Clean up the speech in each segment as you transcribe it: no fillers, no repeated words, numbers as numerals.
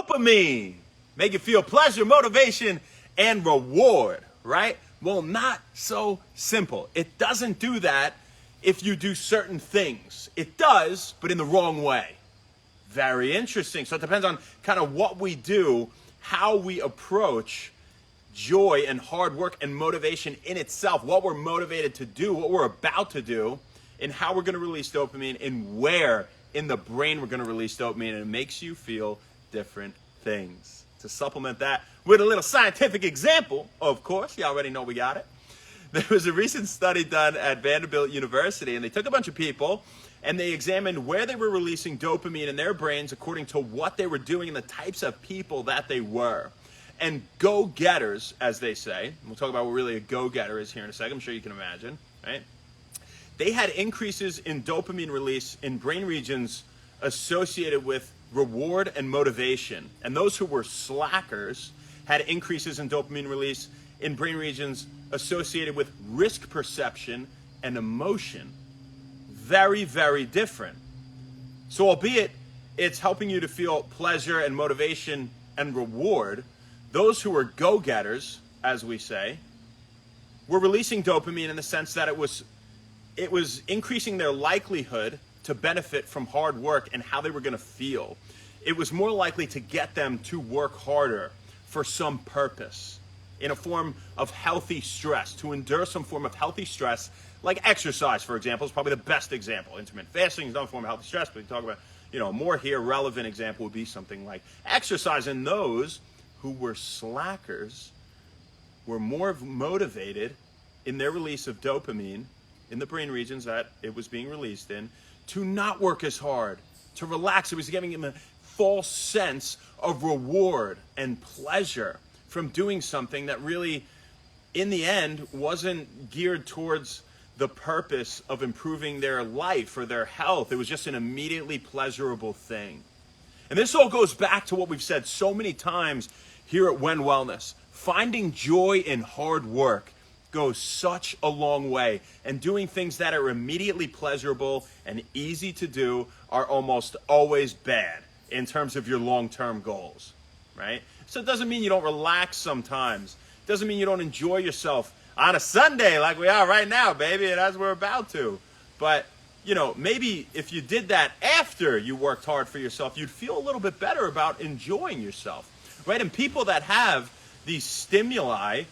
dopamine. Make you feel pleasure, motivation, and reward, right? Well, not so simple. It doesn't do that if you do certain things. It does, but in the wrong way. Very interesting. So it depends on kind of what we do, how we approach joy and hard work and motivation in itself, what we're motivated to do, what we're about to do, and how we're going to release dopamine, and where in the brain we're going to release dopamine, and it makes you feel different things. To supplement that with a little scientific example, of course, you already know we got it. There was a recent study done at Vanderbilt University, and they took a bunch of people and they examined where they were releasing dopamine in their brains according to what they were doing and the types of people that they were. And go-getters, as they say, and we'll talk about what really a go-getter is here in a second, I'm sure you can imagine, right? They had increases in dopamine release in brain regions associated with reward and motivation. And those who were slackers had increases in dopamine release in brain regions associated with risk perception and emotion. Very, very different. So albeit it's helping you to feel pleasure and motivation and reward, those who were go-getters, as we say, were releasing dopamine in the sense that it was increasing their likelihood to benefit from hard work and how they were going to feel. It was more likely to get them to work harder for some purpose, in a form of healthy stress, to endure some form of healthy stress, like exercise, for example, is probably the best example. Intermittent fasting is not a form of healthy stress, but you talk about, more here relevant example would be something like exercise. And those who were slackers were more motivated in their release of dopamine in the brain regions that it was being released in to not work as hard, to relax. It was giving them a false sense of reward and pleasure from doing something that really, in the end, wasn't geared towards the purpose of improving their life or their health. It was just an immediately pleasurable thing. And this all goes back to what we've said so many times here at When Wellness. Finding joy in hard work goes such a long way, and doing things that are immediately pleasurable and easy to do are almost always bad in terms of your long-term goals, right? So it doesn't mean you don't relax sometimes. It doesn't mean you don't enjoy yourself on a Sunday like we are right now, baby, and as we're about to. But, maybe if you did that after you worked hard for yourself, you'd feel a little bit better about enjoying yourself, right? And people that have these stimuli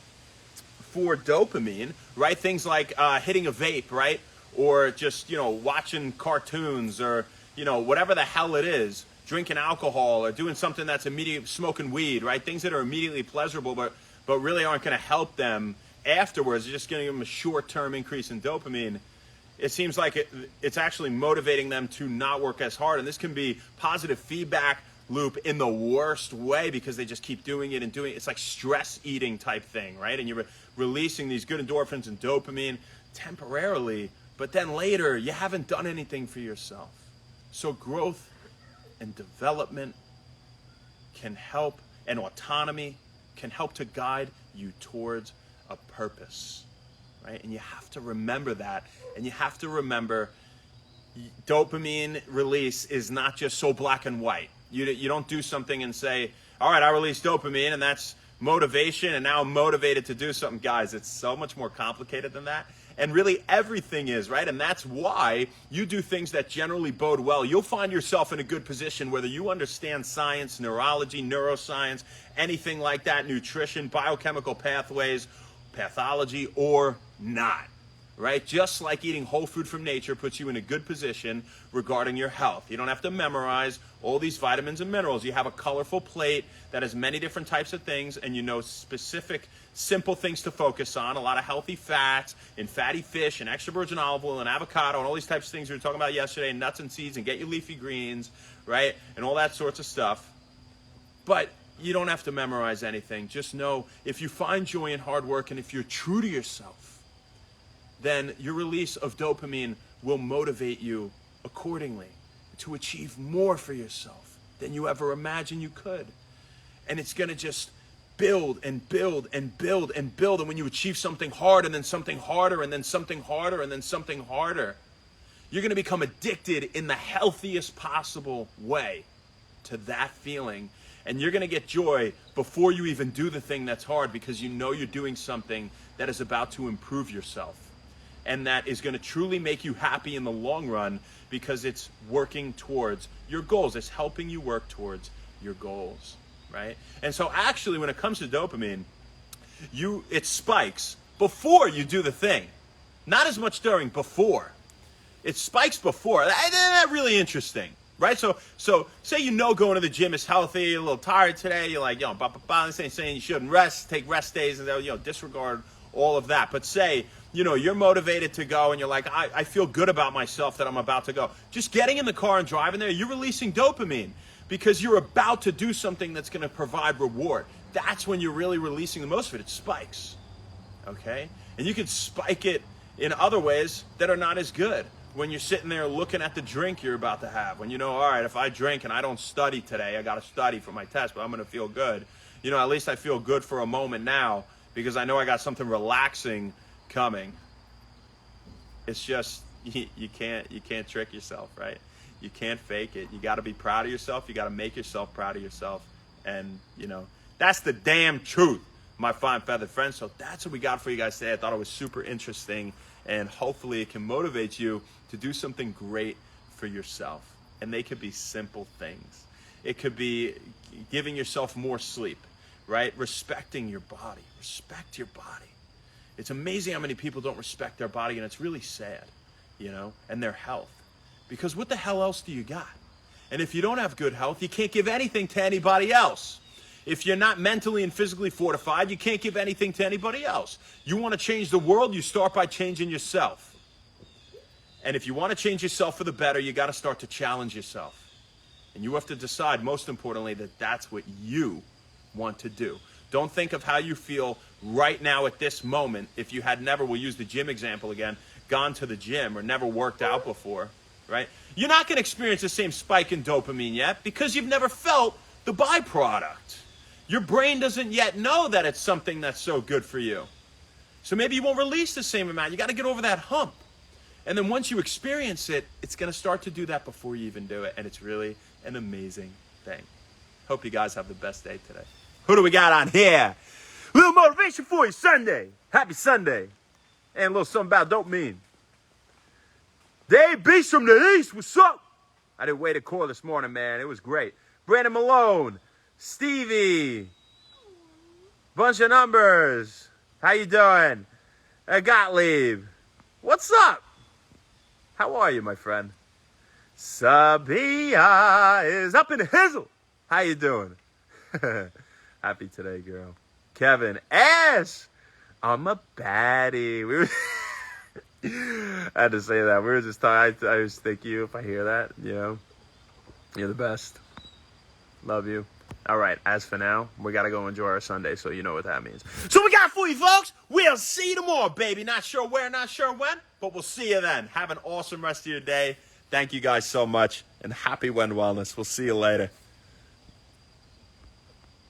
for dopamine, right? Things like hitting a vape, right? Or just, watching cartoons, or, whatever the hell it is, drinking alcohol, or doing something that's immediate, smoking weed, right? Things that are immediately pleasurable, but really aren't going to help them afterwards. They're just going to give them a short-term increase in dopamine. It seems like it's actually motivating them to not work as hard. And this can be positive feedback loop in the worst way, because they just keep doing it and doing it. It's like stress eating type thing, right? And you're releasing these good endorphins and dopamine temporarily, but then later you haven't done anything for yourself. So growth and development can help, and autonomy can help to guide you towards a purpose, right? And you have to remember that, and you have to remember dopamine release is not just so black and white. You don't do something and say, all right, I released dopamine and that's motivation, and now I'm motivated to do something. Guys, it's so much more complicated than that. And really everything is, right? And that's why you do things that generally bode well. You'll find yourself in a good position whether you understand science, neurology, neuroscience, anything like that, nutrition, biochemical pathways, pathology, or not. Right? Just like eating whole food from nature puts you in a good position regarding your health. You don't have to memorize all these vitamins and minerals. You have a colorful plate that has many different types of things, and you know specific, simple things to focus on. A lot of healthy fats in fatty fish and extra virgin olive oil and avocado and all these types of things we were talking about yesterday, and nuts and seeds, and get your leafy greens, right? And all that sorts of stuff. But you don't have to memorize anything. Just know if you find joy in hard work and if you're true to yourself, then your release of dopamine will motivate you accordingly to achieve more for yourself than you ever imagined you could. And it's going to just build and build and build and build. And when you achieve something hard and then something harder and then something harder and then something harder, you're going to become addicted in the healthiest possible way to that feeling. And you're going to get joy before you even do the thing that's hard, because you know you're doing something that is about to improve yourself. And that is going to truly make you happy in the long run, because it's working towards your goals. It's helping you work towards your goals, right? And so actually, when it comes to dopamine, it spikes before you do the thing. Not as much during, before. It spikes before. That's really interesting, right? So say going to the gym is healthy, you're a little tired today, you're like, this ain't saying you shouldn't rest, take rest days, and disregard all of that. But say, you're motivated to go and you're like, I feel good about myself that I'm about to go. Just getting in the car and driving there, you're releasing dopamine because you're about to do something that's going to provide reward. That's when you're really releasing the most of it. It spikes, okay? And you can spike it in other ways that are not as good. When you're sitting there looking at the drink you're about to have, when all right, if I drink and I don't study today, I got to study for my test, but I'm going to feel good. At least I feel good for a moment now because I know I got something relaxing coming. It's just, you can't trick yourself, right? You can't fake it. You got to be proud of yourself. You got to make yourself proud of yourself. And, that's the damn truth, my fine feathered friends. So that's what we got for you guys today. I thought it was super interesting, and hopefully it can motivate you to do something great for yourself. And they could be simple things. It could be giving yourself more sleep, right? Respecting your body. Respect your body. It's amazing how many people don't respect their body, and it's really sad, and their health. Because what the hell else do you got? And if you don't have good health, you can't give anything to anybody else. If you're not mentally and physically fortified, you can't give anything to anybody else. You want to change the world, you start by changing yourself. And if you want to change yourself for the better, you got to start to challenge yourself. And you have to decide, most importantly, that that's what you want to do. Don't think of how you feel right now at this moment. If you had never, we'll use the gym example again, gone to the gym or never worked out before, right? You're not going to experience the same spike in dopamine yet because you've never felt the byproduct. Your brain doesn't yet know that it's something that's so good for you. So maybe you won't release the same amount. You got to get over that hump. And then once you experience it, it's going to start to do that before you even do it. And it's really an amazing thing. Hope you guys have the best day today. Who do we got on here? A little motivation for you Sunday. Happy Sunday. And a little something about dopamine. Dave Beast from the East, what's up? I did wait a call this morning, man. It was great. Brandon Malone. Stevie, bunch of numbers. How you doing? Gottlieb, what's up? How are you, my friend? Sabia is up in the hizzle. How you doing? Happy today, girl. Kevin, Ash, I'm a baddie. I had to say that. We were just talking. I just thank you if I hear that. You're the best. Love you. All right, as for now, we got to go enjoy our Sunday, so you know what that means. So we got for you, folks. We'll see you tomorrow, baby. Not sure where, not sure when, but we'll see you then. Have an awesome rest of your day. Thank you guys so much, and happy When Wellness. We'll see you later.